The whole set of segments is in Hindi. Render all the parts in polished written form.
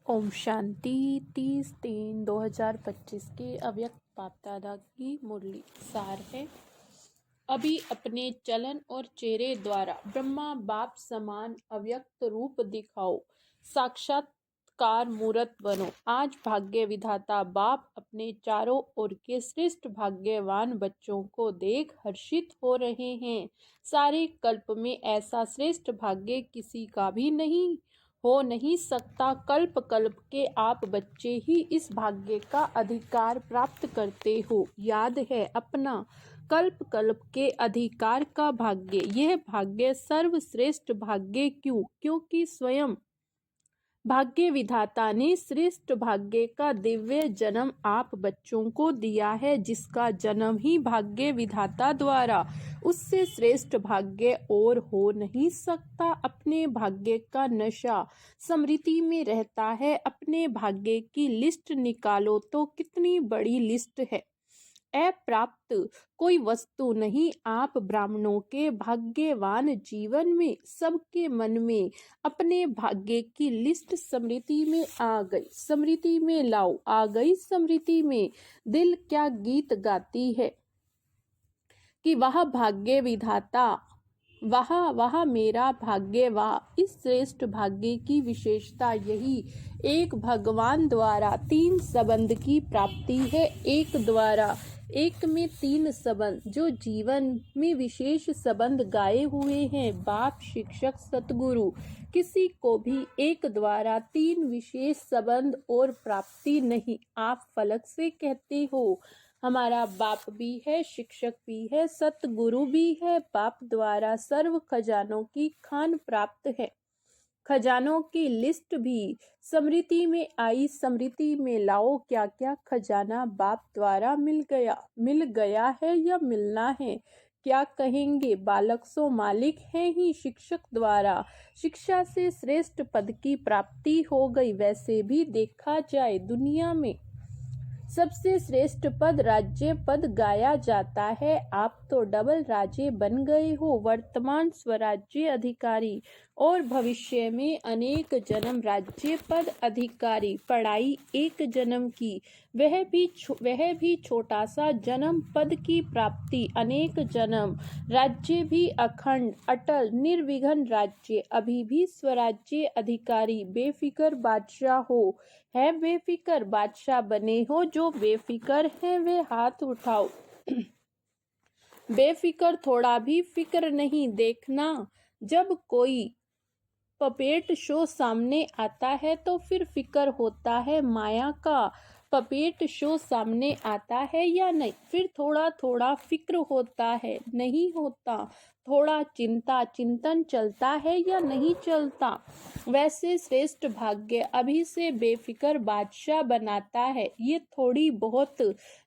ओम शांति 30/3/2025 के अव्यक्त बाप दादा की मुरली सार है। अभी अपने चलन और चेहरे द्वारा ब्रह्मा बाप समान अव्यक्त रूप दिखाओ, साक्षात्कार मूर्त बनो। आज भाग्य विधाता बाप अपने चारों ओर के श्रेष्ठ भाग्यवान बच्चों को देख हर्षित हो रहे हैं। सारे कल्प में ऐसा श्रेष्ठ भाग्य किसी का भी नहीं हो नहीं सकता। कल्प कल्प के आप बच्चे ही इस भाग्य का अधिकार प्राप्त करते हो। याद है अपना कल्प कल्प के अधिकार का भाग्य। यह भाग्य सर्वश्रेष्ठ भाग्य क्यों? क्योंकि स्वयं भाग्य विधाता ने श्रेष्ठ भाग्य का दिव्य जन्म आप बच्चों को दिया है, जिसका जन्म ही भाग्य विधाता द्वारा उससे श्रेष्ठ भाग्य और हो नहीं सकता। अपने भाग्य का नशा स्मृति में रहता है। अपने भाग्य की लिस्ट निकालो तो कितनी बड़ी लिस्ट है। अप्राप्त कोई वस्तु नहीं। आप ब्राह्मणों के भाग्यवान जीवन में सबके मन में अपने भाग्य की लिस्ट स्मृति में आ गई। स्मृति में लाओ। आ गई स्मृति में। दिल क्या गीत गाती है कि वाह भाग्य विधाता, वाह वाह मेरा भाग्य, वाह। इस श्रेष्ठ भाग्य की विशेषता यही एक भगवान द्वारा 3 संबंध की प्राप्ति है। एक द्वारा एक में 3 संबंध, जो जीवन में विशेष संबंध गाए हुए हैं। बाप शिक्षक सतगुरु, किसी को भी एक द्वारा 3 विशेष संबंध और प्राप्ति नहीं। आप फलक से कहते हो हमारा बाप भी है, शिक्षक भी है, सतगुरु भी है। बाप द्वारा सर्व खजानों की खान प्राप्त है। खजानों की लिस्ट भी स्मृति में आई। स्मृति में लाओ क्या क्या खजाना बाप द्वारा मिल गया है या मिलना है। क्या कहेंगे? बालक सो मालिक है ही शिक्षक द्वारा। शिक्षा से श्रेष्ठ पद की प्राप्ति हो गई। वैसे भी देखा जाए दुनिया में सबसे श्रेष्ठ पद राज्य पद गाया जाता है। आप तो डबल राजे बन गए हो, वर्तमान स्वराज्य अधिकारी और भविष्य में अनेक जन्म राज्य पद अधिकारी। पढ़ाई एक जन्म की, वह भी छोटा सा जन्म, पद की प्राप्ति अनेक जन्म, राज्य भी अखंड अटल निर्विघ्न राज्य। अभी भी स्वराज्य अधिकारी बेफिकर बादशाह हो। है बेफिकर बादशाह बने हो। जो बेफिकर है वे हाथ उठाओ। बेफिकर थोड़ा भी फिक्र नहीं। देखना जब कोई पपेट शो सामने आता है तो फिर फिक्र होता है माया का पपेट शो सामने आता है या नहीं। फिर थोड़ा थोड़ा फिक्र होता है, नहीं होता। थोड़ा चिंतन चलता है या नहीं चलता। वैसे श्रेष्ठ भाग्य अभी से बेफिक्र बादशाह बनाता है। ये थोड़ी बहुत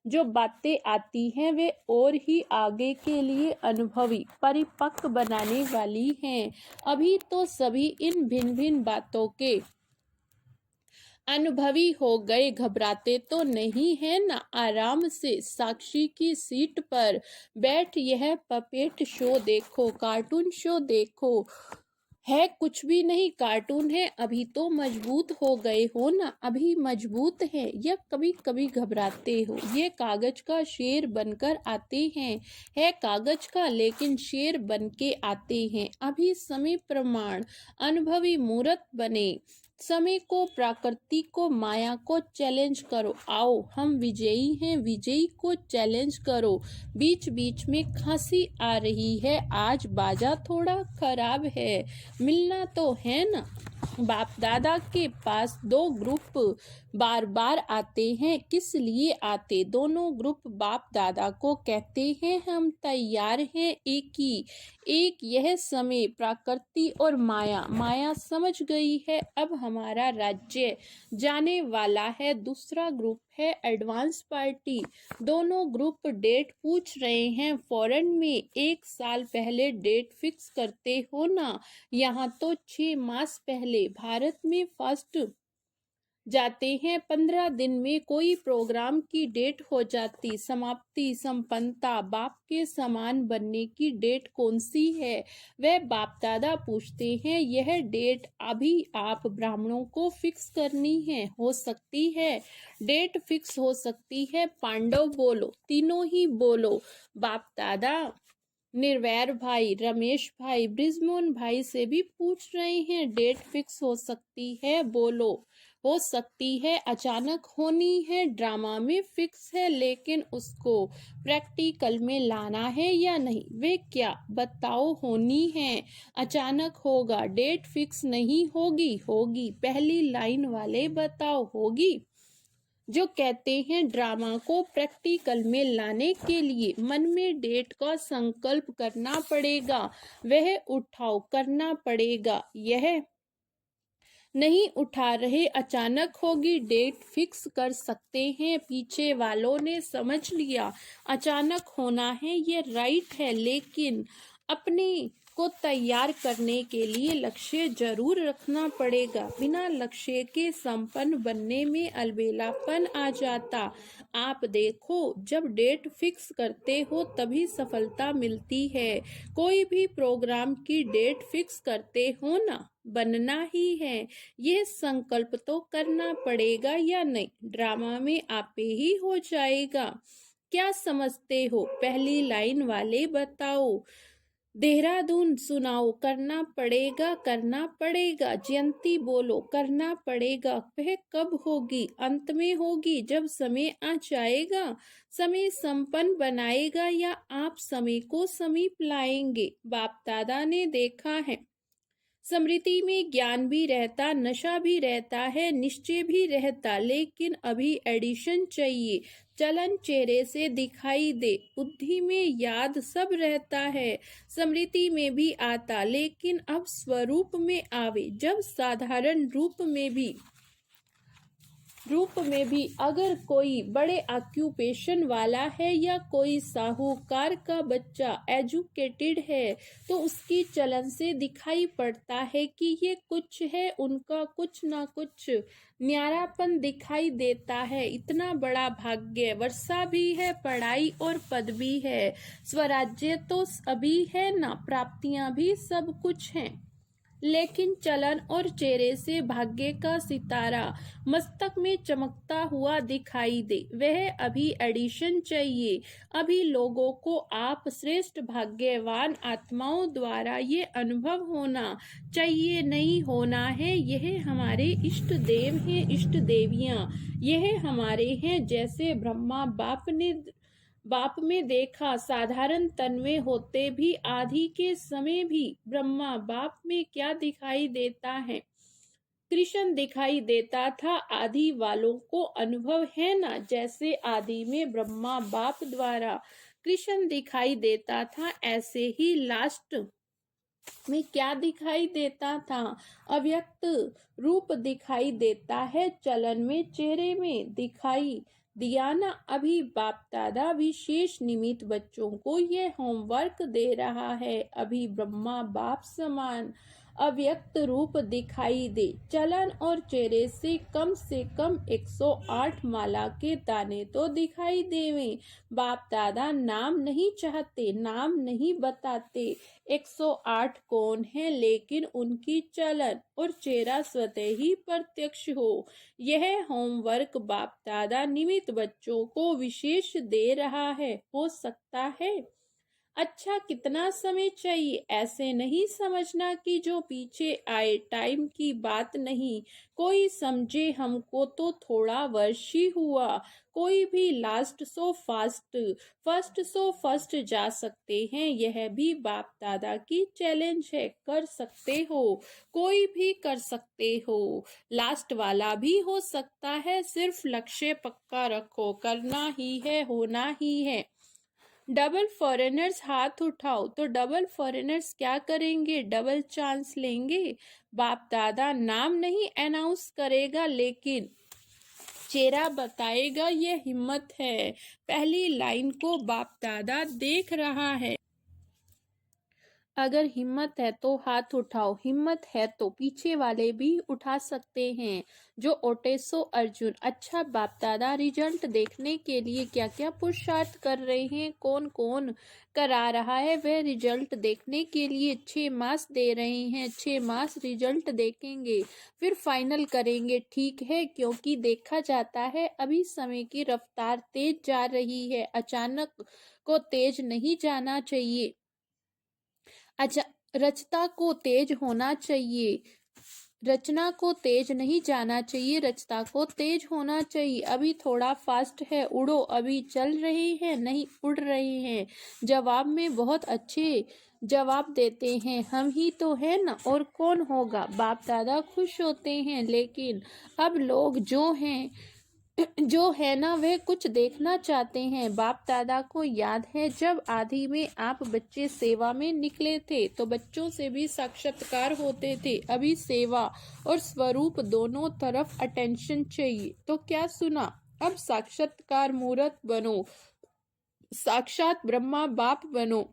जो बातें आती हैं वे और ही आगे के लिए अनुभवी परिपक्व बनाने वाली हैं। अभी तो सभी इन भिन्न भिन्न बातों के अनुभवी हो गए। घबराते तो नहीं है ना। आराम से साक्षी की सीट पर बैठ यह पपेट शो देखो, कार्टून शो देखो। है कुछ भी नहीं, कार्टून है। अभी तो मजबूत हो गए हो ना। अभी मजबूत है या कभी कभी घबराते हो। ये कागज का शेर बनकर आते हैं। है कागज का लेकिन शेर बन के आते हैं। अभी समय प्रमाण अनुभवी मूर्त बने। समय को, प्रकृति को, माया को चैलेंज करो। आओ हम विजयी हैं। विजयी को चैलेंज करो। बीच बीच में खांसी आ रही है, आज बाजा थोड़ा खराब है। मिलना तो है ना। बाप दादा के पास 2 ग्रुप बार बार आते हैं। किस लिए आते? दोनों ग्रुप बाप दादा को कहते हैं हम तैयार हैं। एक यह समय प्रकृति और माया समझ गई है। अब हमारा राज्य जाने वाला है। दूसरा ग्रुप है एडवांस पार्टी। दोनों ग्रुप डेट पूछ रहे हैं। फॉरेन में 1 साल पहले डेट फिक्स करते हो ना। यहाँ तो 6 मास पहले। भारत में फर्स्ट जाते हैं। 15 दिन में कोई प्रोग्राम की डेट हो जाती, समाप्ति, संपन्नता, बाप के समान बनने की डेट कौन सी है? वह बाप दादा पूछते हैं। यह डेट अभी आप ब्राह्मणों को फिक्स करनी है। हो सकती है डेट फिक्स हो सकती है। पांडव बोलो, तीनों ही बोलो। बाप दादा निर्वैर भाई, रमेश भाई, बृजमोहन भाई से भी पूछ रहे हैं। डेट फिक्स हो सकती है, बोलो। हो सकती है, अचानक होनी है, ड्रामा में फिक्स है, लेकिन उसको प्रैक्टिकल में लाना है या नहीं? वे क्या बताओ? होनी है, अचानक होगा। डेट फिक्स नहीं होगी? होगी। पहली लाइन वाले बताओ, होगी। जो कहते हैं ड्रामा को प्रैक्टिकल में लाने के लिए मन में डेट का संकल्प करना पड़ेगा, वह उठाओ, करना पड़ेगा। यह नहीं उठा रहे, अचानक होगी, डेट फिक्स कर सकते हैं। पीछे वालों ने समझ लिया अचानक होना है, ये राइट है, लेकिन अपने को तैयार करने के लिए लक्ष्य जरूर रखना पड़ेगा। बिना लक्ष्य के संपन्न बनने में अलबेलापन आ जाता। आप देखो, जब डेट फिक्स करते हो तभी सफलता मिलती है। कोई भी प्रोग्राम की डेट फिक्स करते हो ना, बनना ही है। यह संकल्प तो करना पड़ेगा या नहीं? ड्रामा में आपे ही हो जाएगा। क्या समझते हो? पहली लाइन वाले बताओ। देहरादून सुनाओ। करना पड़ेगा, करना पड़ेगा। जयंती बोलो, करना पड़ेगा। वह कब होगी? अंत में होगी, जब समय आ जाएगा। समय संपन्न बनाएगा या आप समय को समीप लाएंगे? बाप दादा ने देखा है, स्मृति में ज्ञान भी रहता, नशा भी रहता है, निश्चय भी रहता, लेकिन अभी एडिशन चाहिए। चलन चेहरे से दिखाई दे, बुद्धि में याद सब रहता है, स्मृति में भी आता, लेकिन अब स्वरूप में आवे। जब साधारण रूप में भी अगर कोई बड़े ऑक्यूपेशन वाला है या कोई साहूकार का बच्चा एजुकेटेड है, तो उसकी चलन से दिखाई पड़ता है कि ये कुछ है, उनका कुछ ना कुछ न्यारापन दिखाई देता है। इतना बड़ा भाग्य, वर्षा भी है, पढ़ाई और पद भी है, स्वराज्य तो अभी है ना, प्राप्तियां भी सब कुछ हैं, लेकिन चलन और चेहरे से भाग्य का सितारा मस्तक में चमकता हुआ दिखाई दे। वह अभी एडिशन चाहिए। अभी लोगों को आप श्रेष्ठ भाग्यवान आत्माओं द्वारा ये अनुभव होना चाहिए, नहीं होना है। यह हमारे इष्ट देव हैं, इष्ट देवियां यह हमारे हैं। जैसे ब्रह्मा बाप में देखा, साधारण तन में होते भी आदि के समय भी ब्रह्मा बाप में क्या दिखाई देता है? कृष्ण दिखाई देता था। आदि वालों को अनुभव है ना, जैसे आदि में ब्रह्मा बाप द्वारा कृष्ण दिखाई देता था, ऐसे ही लास्ट में क्या दिखाई देता था? अव्यक्त रूप दिखाई देता है। चलन में, चेहरे में दिखाई दिया ना। अभी बाप दादा विशेष निमित्त बच्चों को ये होमवर्क दे रहा है। अभी ब्रह्मा बाप समान अव्यक्त रूप दिखाई दे। चलन और चेहरे से कम 108 माला के दाने तो दिखाई देवें। बाप दादा नाम नहीं चाहते, नाम नहीं बताते। 108 कौन है, लेकिन उनकी चलन और चेहरा स्वतः ही प्रत्यक्ष हो। यह होमवर्क बाप दादा निमित्त बच्चों को विशेष दे रहा है। हो सकता है। अच्छा, कितना समय चाहिए? ऐसे नहीं समझना कि जो पीछे आए, टाइम की बात नहीं। कोई समझे हमको तो थोड़ा वर्ष ही हुआ। कोई भी last so fast, first so first जा सकते हैं। यह भी बाप दादा की चैलेंज है। कर सकते हो, कोई भी कर सकते हो, लास्ट वाला भी हो सकता है। सिर्फ लक्ष्य पक्का रखो, करना ही है, होना ही है। डबल फॉरेनर्स हाथ उठाओ। तो डबल फॉरेनर्स क्या करेंगे? डबल चांस लेंगे। बाप दादा नाम नहीं अनाउंस करेगा, लेकिन चेहरा बताएगा। ये हिम्मत है। पहली लाइन को बाप दादा देख रहा है। अगर हिम्मत है तो हाथ उठाओ, हिम्मत है तो पीछे वाले भी उठा सकते हैं। जो ओटेसो अर्जुन। अच्छा बाप दादा, रिजल्ट देखने के लिए क्या क्या पुरुषार्थ कर रहे हैं? कौन कौन करा रहा है? वह रिजल्ट देखने के लिए 6 मास दे रहे हैं। 6 मास रिजल्ट देखेंगे, फिर फाइनल करेंगे। ठीक है, क्योंकि देखा जाता है अभी समय की रफ्तार तेज जा रही है। अचानक को तेज नहीं जाना चाहिए। अच्छा, रचता को तेज होना चाहिए, रचना को तेज नहीं जाना चाहिए, रचता को तेज होना चाहिए। अभी थोड़ा फास्ट है, उड़ो। अभी चल रहे हैं, नहीं उड़ रहे हैं। जवाब में बहुत अच्छे जवाब देते हैं। हम ही तो है ना, और कौन होगा? बाप दादा खुश होते हैं। लेकिन अब लोग जो है ना, वे कुछ देखना चाहते हैं। बाप दादा को याद है जब आदि में आप बच्चे सेवा में निकले थे तो बच्चों से भी साक्षात्कार होते थे। अभी सेवा और स्वरूप दोनों तरफ अटेंशन चाहिए। तो क्या सुना? अब साक्षात्कार मूर्त बनो, साक्षात ब्रह्मा बाप बनो।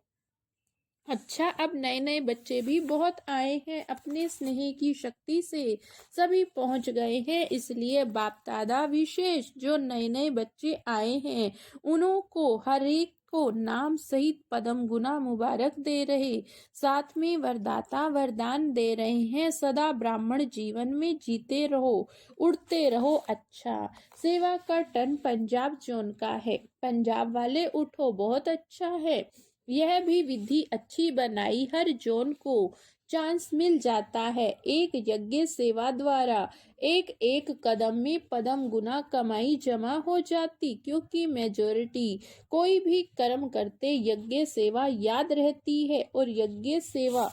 अच्छा, अब नए नए बच्चे भी बहुत आए हैं। अपने स्नेह की शक्ति से सभी पहुंच गए हैं। इसलिए बाप दादा विशेष जो नए नए बच्चे आए हैं उन्हों को हर एक को नाम सहित पदम गुना मुबारक दे रहे, साथ में वरदाता वरदान दे रहे हैं। सदा ब्राह्मण जीवन में जीते रहो, उड़ते रहो। अच्छा, सेवा का टन पंजाब जोन का है। पंजाब वाले उठो, बहुत अच्छा है। यह भी विधि अच्छी बनाई, हर जोन को चांस मिल जाता है। एक यज्ञ सेवा द्वारा एक एक कदम में पदम गुना कमाई जमा हो जाती, क्योंकि मेजोरिटी कोई भी कर्म करते यज्ञ सेवा याद रहती है, और यज्ञ सेवा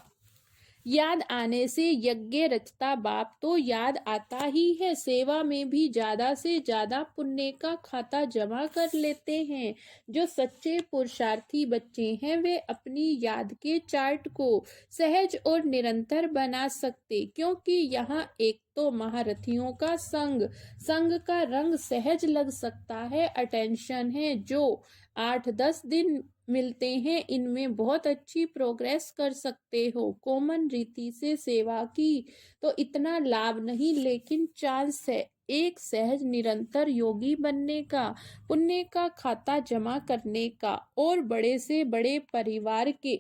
याद आने से यज्ञ रचता बाप तो याद आता ही है। सेवा में भी ज्यादा से ज्यादा पुण्य का खाता जमा कर लेते हैं। जो सच्चे पुरुषार्थी बच्चे हैं वे अपनी याद के चार्ट को सहज और निरंतर बना सकते, क्योंकि यहाँ एक तो महारथियों का संग संग का रंग सहज लग सकता है। अटेंशन है जो 8-10 दिन मिलते हैं, इनमें बहुत अच्छी प्रोग्रेस कर सकते हो। कॉमन रीति से सेवा की तो इतना लाभ नहीं, लेकिन चांस है एक सहज निरंतर योगी बनने का, पुण्य का खाता जमा करने का, और बड़े से बड़े परिवार के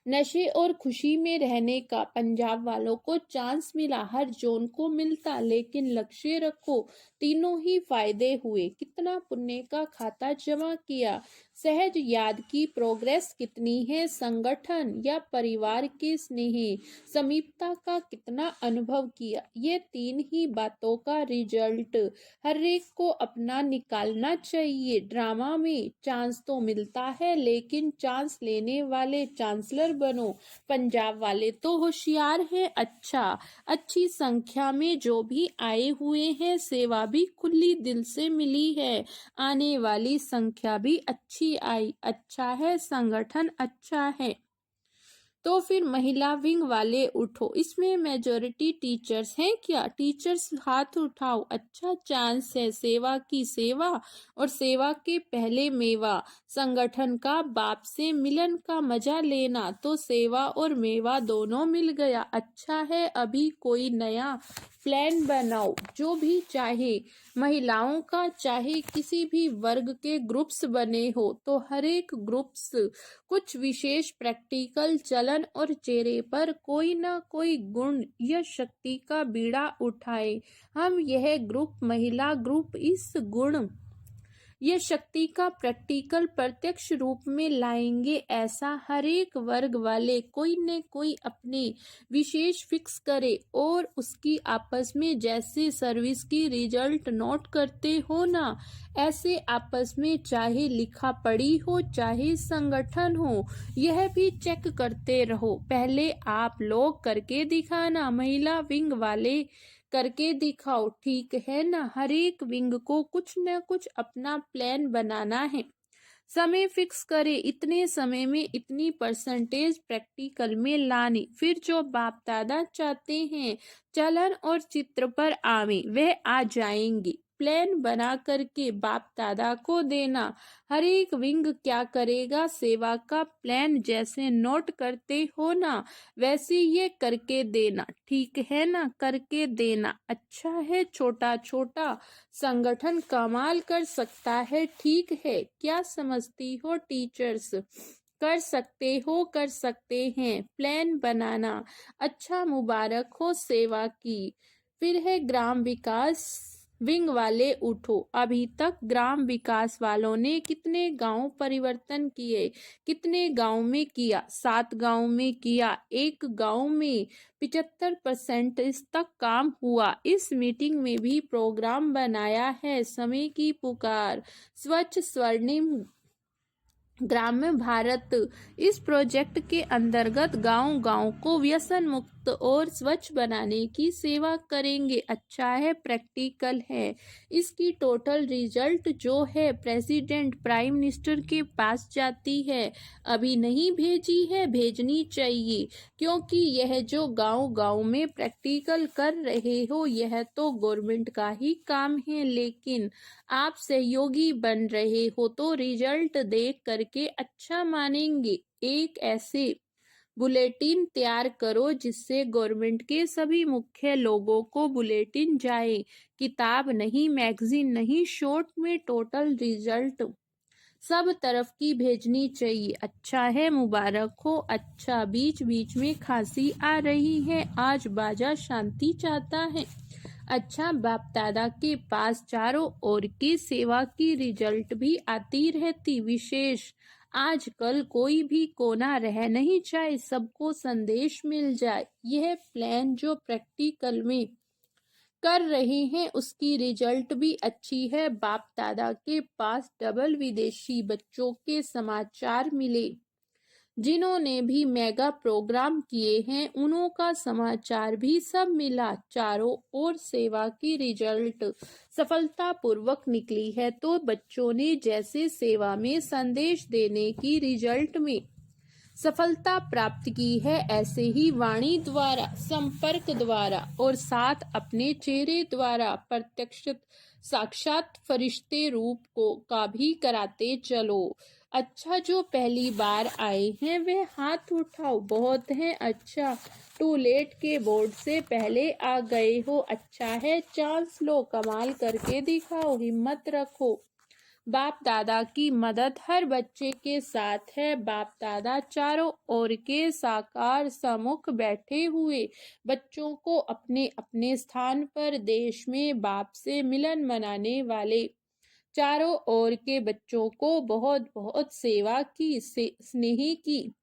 नशे और खुशी में रहने का। पंजाब वालों को चांस मिला, हर जोन को मिलता, लेकिन लक्ष्य रखो तीनों ही फायदे हुए। कितना पुण्य का खाता जमा किया, सहज याद की प्रोग्रेस कितनी है, संगठन या परिवार के स्नेह समीपता का कितना अनुभव किया। ये तीन ही बातों का रिजल्ट हर एक को अपना निकालना चाहिए। ड्रामा में चांस तो मिलता है, लेकिन चांस लेने वाले चांसलर बनो। पंजाब वाले तो होशियार हैं। अच्छा, अच्छी संख्या में जो भी आए हुए हैं, सेवा भी खुली दिल से मिली है। आने वाली संख्या भी अच्छी आई। अच्छा है, संगठन अच्छा है। तो फिर महिला विंग वाले उठो, इसमें मेजोरिटी टीचर्स हैं क्या? टीचर्स हाथ उठाओ। अच्छा चांस है, सेवा की सेवा और सेवा के पहले मेवा, संगठन का बाप से मिलन का मजा लेना, तो सेवा और मेवा दोनों मिल गया। अच्छा है, अभी कोई नया प्लान बनाओ। जो भी चाहे, महिलाओं का चाहे किसी भी वर्ग के ग्रुप्स बने हो, तो हर एक ग्रुप्स कुछ विशेष प्रैक्टिकल चलन और चेहरे पर कोई ना कोई गुण या शक्ति का बीड़ा उठाए। हम यह ग्रुप महिला ग्रुप इस गुण ये शक्ति का प्रैक्टिकल प्रत्यक्ष रूप में लाएंगे। ऐसा हर एक वर्ग वाले कोई न कोई अपने विशेष फिक्स करे, और उसकी आपस में जैसे सर्विस की रिजल्ट नोट करते हो ना, ऐसे आपस में चाहे लिखा पढ़ी हो चाहे संगठन हो, यह भी चेक करते रहो। पहले आप लोग करके दिखाना, महिला विंग वाले करके दिखाओ, ठीक है ना? हर एक विंग को कुछ न कुछ अपना प्लान बनाना है। समय फिक्स करे, इतने समय में इतनी परसेंटेज प्रैक्टिकल में लानी। फिर जो बाप दादा चाहते हैं चलन और चित्र पर आवे, वह आ जाएंगे। प्लान बना करके बाप दादा को देना। हर एक विंग क्या करेगा, सेवा का प्लान जैसे नोट करते हो ना, वैसे ये करके देना, ठीक है ना, करके देना। अच्छा है, छोटा छोटा संगठन कमाल कर सकता है, ठीक है, क्या समझती हो टीचर्स? कर सकते हो, कर सकते हैं, प्लान बनाना। अच्छा, मुबारक हो सेवा की। फिर है ग्राम विकास विंग वाले उठो। अभी तक ग्राम विकास वालों ने कितने गांव परिवर्तन किए? कितने गांव में किया? 7 गांव में किया। एक गांव में 75% तक काम हुआ। इस मीटिंग में भी प्रोग्राम बनाया है। समय की पुकार, स्वच्छ स्वर्णिम ग्राम्य भारत। इस प्रोजेक्ट के अंतर्गत गांव-गांव को व्यसन मुक्त और स्वच्छ बनाने की सेवा करेंगे। अच्छा है, प्रैक्टिकल है। इसकी टोटल रिजल्ट जो है प्रेसिडेंट प्राइम मिनिस्टर के पास जाती है। अभी नहीं भेजी है, भेजनी चाहिए, क्योंकि यह जो गांव-गांव में प्रैक्टिकल कर रहे हो यह तो गवर्नमेंट का ही काम है, लेकिन आप सहयोगी बन रहे हो तो रिजल्ट देख करके अच्छा मानेंगे। एक ऐसे बुलेटिन तैयार करो जिससे गवर्नमेंट के सभी मुख्य लोगों को बुलेटिन जाए। किताब नहीं, मैगजीन नहीं, शॉर्ट में टोटल रिजल्ट सब तरफ की भेजनी चाहिए। अच्छा है, मुबारक हो। अच्छा, बीच बीच में खांसी आ रही है, आज बाजा शांति चाहता है। अच्छा, बाप दादा के पास चारों ओर की सेवा की रिजल्ट भी आती रहती। विशेष आजकल कोई भी कोना रह नहीं जाए, सबको संदेश मिल जाए। यह प्लान जो प्रैक्टिकल में कर रहे हैं उसकी रिजल्ट भी अच्छी है। बाप दादा के पास डबल विदेशी बच्चों के समाचार मिले। जिन्होंने भी मेगा प्रोग्राम किए हैं उन्हों का समाचार भी सब मिला। चारों ओर सेवा की रिजल्ट सफलतापूर्वक निकली है, तो बच्चों ने जैसे सेवा में संदेश देने की रिजल्ट में सफलता प्राप्त की है, ऐसे ही वाणी द्वारा, संपर्क द्वारा और साथ अपने चेहरे द्वारा प्रत्यक्ष साक्षात फरिश्ते रूप को का भी कराते चलो। अच्छा, जो पहली बार आए हैं वे हाथ उठाओ। बहुत है, अच्छा, टू लेट के बोर्ड से पहले आ गए हो। अच्छा है, चांस लो, कमाल करके दिखाओ, हिम्मत रखो। बाप दादा की मदद हर बच्चे के साथ है। बाप दादा चारों ओर के साकार सम्मुख बैठे हुए बच्चों को अपने अपने स्थान पर देश में बाप से मिलन मनाने वाले चारों ओर के बच्चों को बहुत बहुत सेवा की, स्नेह की,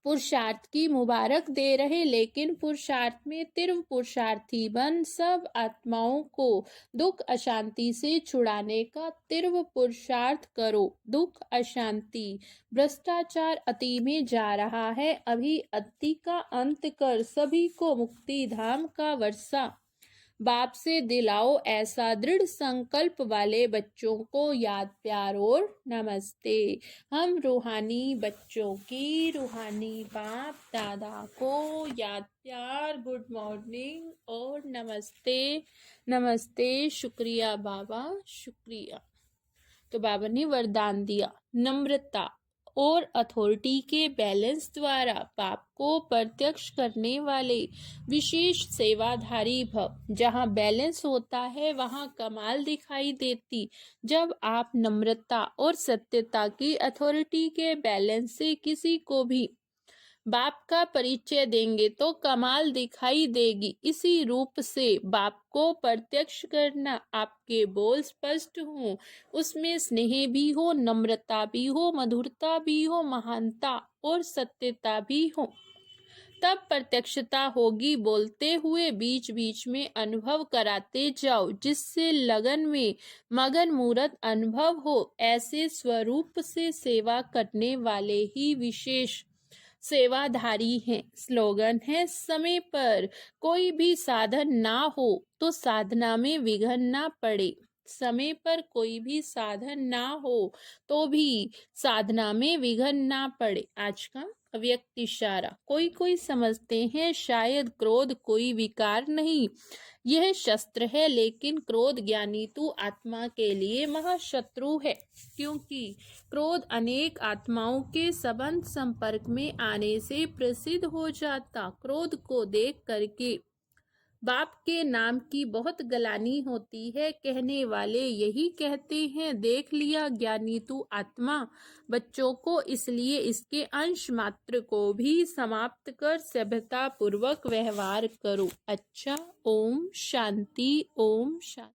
पुरुषार्थ की मुबारक दे रहे। लेकिन पुरुषार्थ में तीव्र पुरुषार्थी बन सब आत्माओं को दुख अशांति से छुड़ाने का तीव्र पुरुषार्थ करो। दुख अशांति भ्रष्टाचार अति में जा रहा है, अभी अति का अंत कर सभी को मुक्ति धाम का वर्षा बाप से दिलाओ। ऐसा दृढ़ संकल्प वाले बच्चों को याद, प्यार और नमस्ते। हम रूहानी बच्चों की रूहानी बाप दादा को याद, प्यार, गुड मॉर्निंग और नमस्ते। नमस्ते, शुक्रिया बाबा, शुक्रिया। तो बाबा ने वरदान दिया, नम्रता और अथॉरिटी के बैलेंस द्वारा पाप को प्रत्यक्ष करने वाले विशेष सेवाधारी भव। जहाँ बैलेंस होता है वहाँ कमाल दिखाई देती। जब आप नम्रता और सत्यता की अथॉरिटी के बैलेंस से किसी को भी बाप का परिचय देंगे तो कमाल दिखाई देगी। इसी रूप से बाप को प्रत्यक्ष करना, आपके बोल स्पष्ट हो, उसमें स्नेह भी हो, नम्रता भी हो, मधुरता भी हो, महानता और सत्यता भी हो, तब प्रत्यक्षता होगी। बोलते हुए बीच बीच में अनुभव कराते जाओ, जिससे लगन में मगन मूर्त अनुभव हो। ऐसे स्वरूप से सेवा करने वाले ही विशेष सेवाधारी हैं। स्लोगन है, समय पर कोई भी साधन ना हो तो साधना में विघ्न ना पड़े। समय पर कोई भी साधन ना हो तो भी साधना में विघ्न ना पड़े। आज का अव्यक्त इशारा। कोई कोई समझते हैं शायद क्रोध कोई विकार नहीं, यह शस्त्र है, लेकिन क्रोध ज्ञानी तू आत्मा के लिए महाशत्रु है, क्योंकि क्रोध अनेक आत्माओं के संबंध संपर्क में आने से प्रसिद्ध हो जाता। क्रोध को देख करके बाप के नाम की बहुत गलानी होती है। कहने वाले यही कहते हैं, देख लिया ज्ञानी तू आत्मा। बच्चों को इसलिए इसके अंश मात्र को भी समाप्त कर सभ्यता पूर्वक व्यवहार करो। अच्छा, ओम शांति, ओम शांति।